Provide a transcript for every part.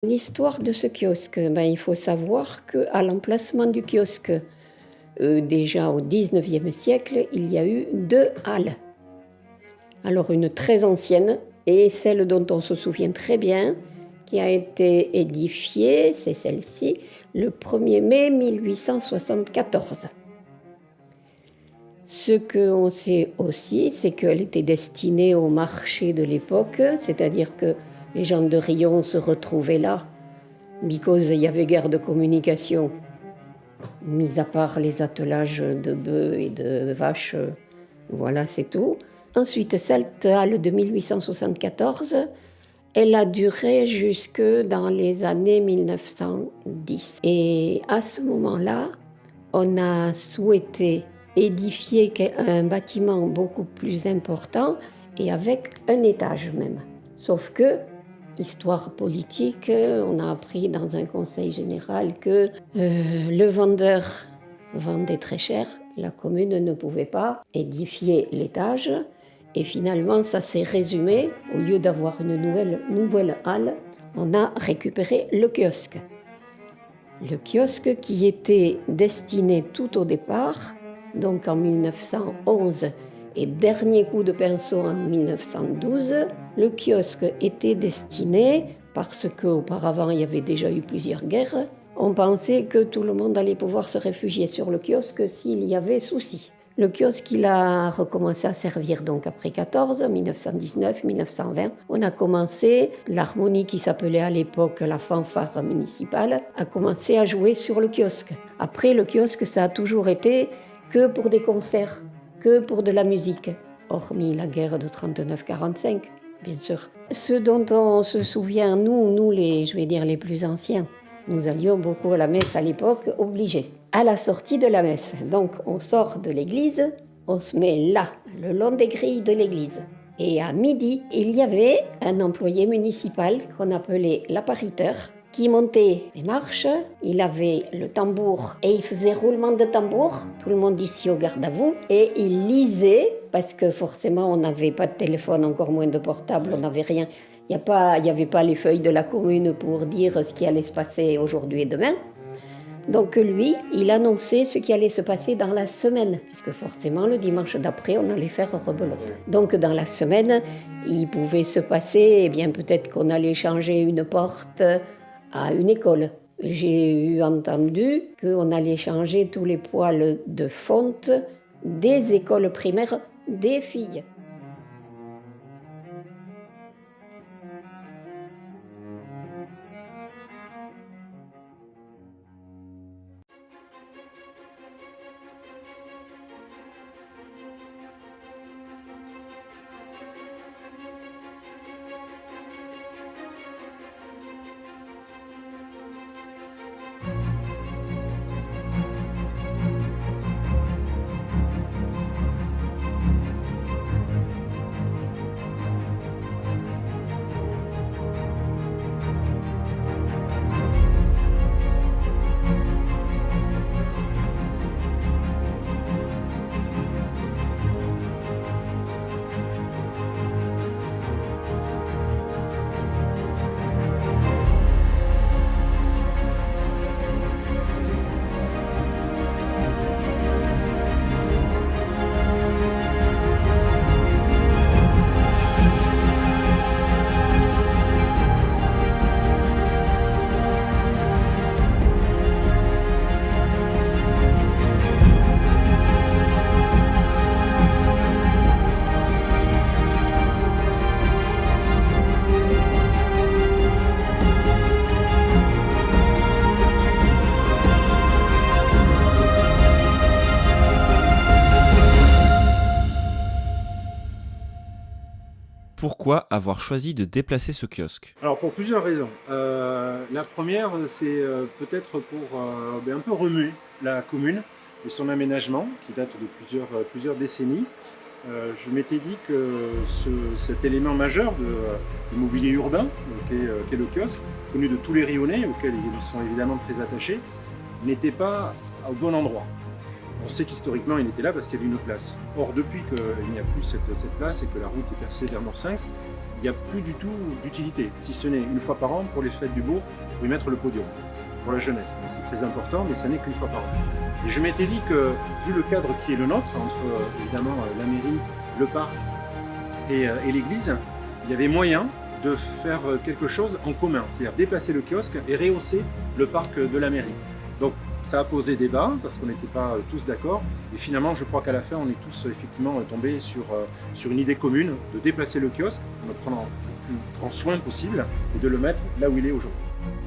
L'histoire de ce kiosque, il faut savoir qu'à l'emplacement du kiosque, déjà au XIXe siècle, il y a eu 2 halles. Alors une très ancienne et celle dont on se souvient très bien, qui a été édifiée, c'est celle-ci, le 1er mai 1874. Ce qu'on sait aussi, c'est qu'elle était destinée au marché de l'époque, c'est-à-dire que les gens de Riom se retrouvaient là, because il y avait guère de communication, mis à part les attelages de bœufs et de vaches, voilà, c'est tout. Ensuite, cette halle de 1874, elle a duré jusque dans les années 1910. Et à ce moment-là, on a souhaité édifier un bâtiment beaucoup plus important et avec un étage même. Sauf que, histoire politique, on a appris dans un conseil général que le vendeur vendait très cher, la commune ne pouvait pas édifier l'étage. Et finalement, ça s'est résumé, au lieu d'avoir une nouvelle halle, on a récupéré le kiosque. Le kiosque qui était destiné tout au départ, donc en 1911 et dernier coup de pinceau en 1912, le kiosque était destiné, parce qu'auparavant il y avait déjà eu plusieurs guerres, on pensait que tout le monde allait pouvoir se réfugier sur le kiosque s'il y avait souci. Le kiosque, il a recommencé à servir donc après 14, 1919, 1920. On a commencé, l'harmonie qui s'appelait à l'époque la fanfare municipale, a commencé à jouer sur le kiosque. Après, le kiosque, ça a toujours été que pour des concerts, que pour de la musique, hormis la guerre de 39-45, bien sûr. Ce dont on se souvient, nous les plus anciens, nous allions beaucoup à la messe à l'époque, obligés. À la sortie de la messe, donc on sort de l'église, on se met là, le long des grilles de l'église. Et à midi, il y avait un employé municipal qu'on appelait l'appariteur, qui montait les marches, il avait le tambour et il faisait roulement de tambour, tout le monde ici au garde à vous, et il lisait, parce que forcément on n'avait pas de téléphone, encore moins de portable, on n'avait rien. Il n'y avait pas les feuilles de la commune pour dire ce qui allait se passer aujourd'hui et demain. Donc lui, il annonçait ce qui allait se passer dans la semaine, puisque forcément le dimanche d'après, on allait faire rebelote. Donc dans la semaine, il pouvait se passer, peut-être qu'on allait changer une porte à une école. J'ai eu entendu qu'on allait changer tous les poêles de fonte des écoles primaires des filles. Pourquoi avoir choisi de déplacer ce kiosque ? Alors pour plusieurs raisons. La première, c'est peut-être pour un peu remuer la commune et son aménagement qui date de plusieurs décennies. Je m'étais dit que cet élément majeur du mobilier urbain, qu'est le kiosque, connu de tous les Rionnais, auxquels ils sont évidemment très attachés, n'était pas au bon endroit. On sait qu'historiquement, il était là parce qu'il y avait une place. Or, depuis qu'il n'y a plus cette place et que la route est percée vers Morsins, il n'y a plus du tout d'utilité, si ce n'est une fois par an pour les fêtes du bourg, pour y mettre le podium, pour la jeunesse. Donc c'est très important, mais ça n'est qu'une fois par an. Et je m'étais dit que, vu le cadre qui est le nôtre, entre évidemment la mairie, le parc et l'église, il y avait moyen de faire quelque chose en commun, c'est-à-dire déplacer le kiosque et rehausser le parc de la mairie. Donc ça a posé débat parce qu'on n'était pas tous d'accord et finalement je crois qu'à la fin on est tous effectivement tombés sur une idée commune de déplacer le kiosque en le prenant le plus grand soin possible et de le mettre là où il est aujourd'hui.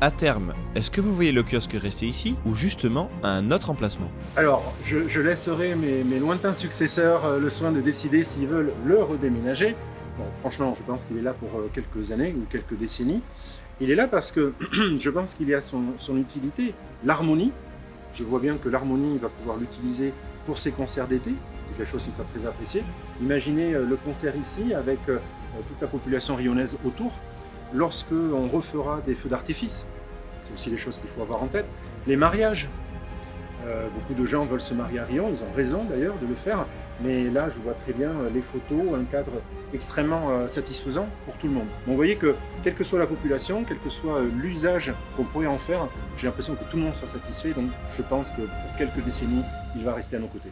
À terme, est-ce que vous voyez le kiosque rester ici ou justement à un autre emplacement? Alors je laisserai mes lointains successeurs le soin de décider s'ils veulent le redéménager. Bon, franchement, je pense qu'il est là pour quelques années ou quelques décennies. Il est là parce que je pense qu'il y a son utilité, l'harmonie. Je vois bien que l'harmonie va pouvoir l'utiliser pour ses concerts d'été. C'est quelque chose qui sera très apprécié. Imaginez le concert ici avec toute la population rionnaise autour. Lorsque on refera des feux d'artifice, c'est aussi des choses qu'il faut avoir en tête. Les mariages. Beaucoup de gens veulent se marier à Riom, ils ont raison d'ailleurs de le faire, mais là je vois très bien les photos, un cadre extrêmement satisfaisant pour tout le monde. Donc vous voyez que quelle que soit la population, quel que soit l'usage qu'on pourrait en faire, j'ai l'impression que tout le monde sera satisfait, donc je pense que pour quelques décennies, il va rester à nos côtés.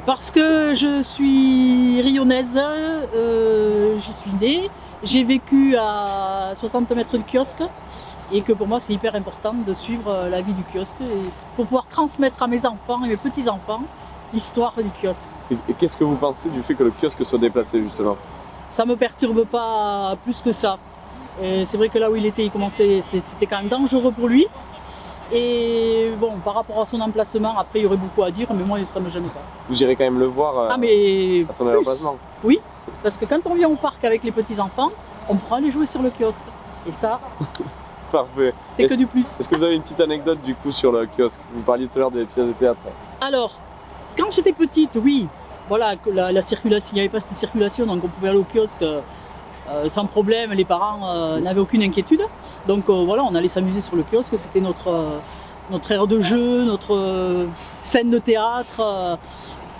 Parce que je suis rionnaise, j'y suis née, j'ai vécu à 60 mètres du kiosque et que pour moi c'est hyper important de suivre la vie du kiosque et pour pouvoir transmettre à mes enfants et mes petits-enfants l'histoire du kiosque. Et qu'est-ce que vous pensez du fait que le kiosque soit déplacé justement? Ça me perturbe pas plus que ça. Et c'est vrai que là où il était, c'était quand même dangereux pour lui. Et bon, par rapport à son emplacement, après il y aurait beaucoup à dire, mais moi ça me gêne pas. Vous irez quand même le voir mais à son emplacement? Oui, parce que quand on vient au parc avec les petits-enfants, on pourra aller jouer sur le kiosque. Et ça, Parfait. c'est que du plus. Est-ce que vous avez une petite anecdote du coup sur le kiosque? Vous parliez tout à l'heure des pièces de théâtre. Alors, quand j'étais petite, oui, voilà, la circulation, il n'y avait pas cette circulation, donc on pouvait aller au kiosque sans problème, les parents n'avaient aucune inquiétude. Donc voilà, on allait s'amuser sur le kiosque, c'était notre aire de jeu, notre scène de théâtre.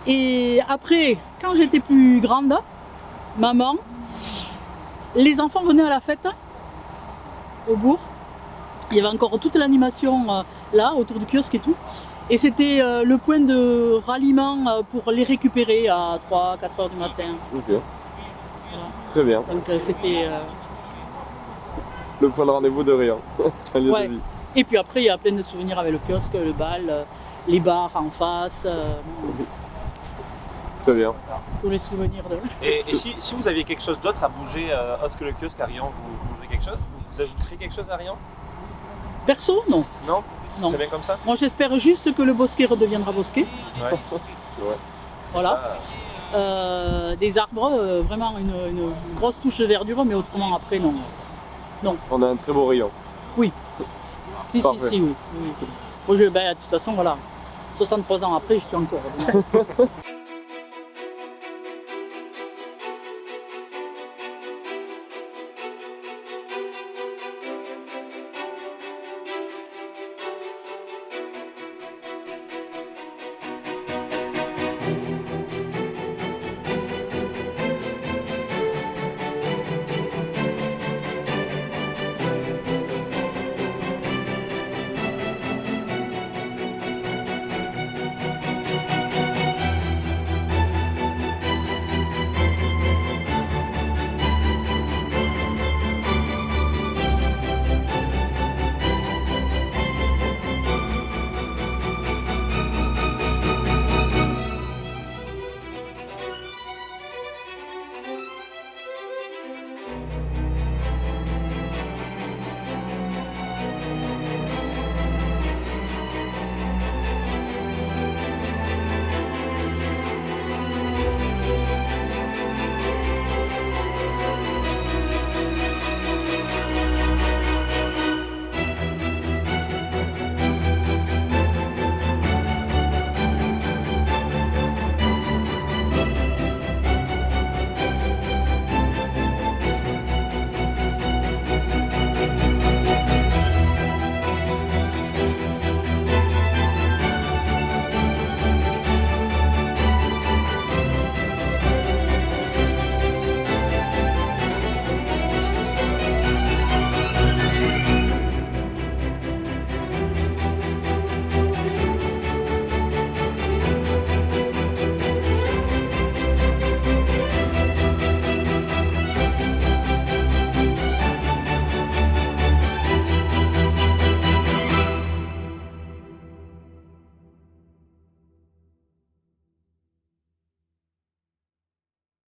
Et après, quand j'étais plus grande, maman, les enfants venaient à la fête au bourg. Il y avait encore toute l'animation là, autour du kiosque et tout. Et c'était le point de ralliement pour les récupérer à 3-4 heures du matin. Ok. Voilà. Très bien. Donc c'était... Le point de rendez-vous de Riom. Un lieu Ouais. de vie. Et puis après, il y a plein de souvenirs avec le kiosque, le bal, les bars en face, Très bien. tous les souvenirs de... Et si vous aviez quelque chose d'autre à bouger, autre que le kiosque à Riom, vous bougerez quelque chose? Vous ajouterez quelque chose à Riom? Perso, non. Non? Non. C'est bien comme ça? Moi, j'espère juste que le bosquet redeviendra bosquet. Ouais. C'est vrai. Voilà. Ah, Des arbres, vraiment une grosse touche de verdure, mais autrement après, non. On a un très beau Riom. Si, Parfait. oui. Moi, de toute façon, voilà. 63 ans après, je suis encore.